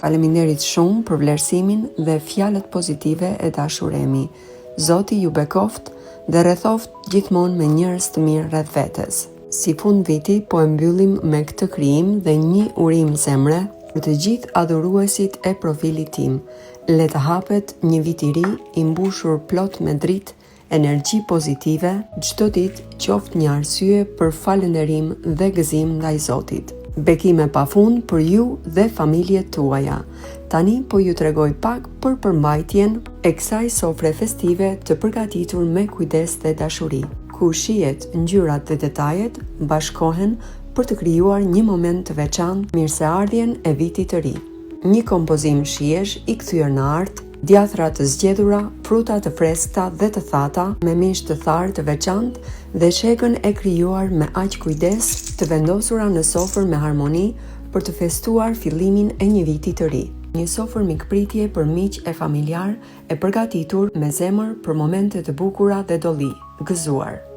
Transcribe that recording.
Faleminderit shumë për vlerësimin dhe fjalët pozitive e dashuremi. Zoti ju bekoft dhe rrethoft gjithmonë me njerëz të mirë rreth vetes. Si fund viti po e mbyllim me këtë krijim dhe një urim zemre për të gjithë adhuruesit e profilit tim. Le të hapet një vit i ri i mbushur plot me dritë, energji pozitive, çdo ditë qoftë një arsye për falënderim dhe gëzim ndaj Zotit. Bekime pafund për ju dhe familjet tuaja. Tani po ju tregoj pak për përmbajtjen e kësaj sofre festive të përgatitur me kujdes dhe dashuri, ku shihet, ngjyrat dhe detajet bashkohen për të krijuar një moment të veçantë mirëseardhjen e vitit të ri. Një kompozim shihesh i kthyer në art, djathra të zgjedhura, fruta të freskëta dhe të thata, me mish të tharë të veçantë dhe shekën e krijuar me aq kujdes, të vendosura në sofër me harmoni për të festuar fillimin e një viti të ri. Një sofër mikpritje për miq e familjar e përgatitur me zemër për momente të bukura dhe dolli, gëzuar.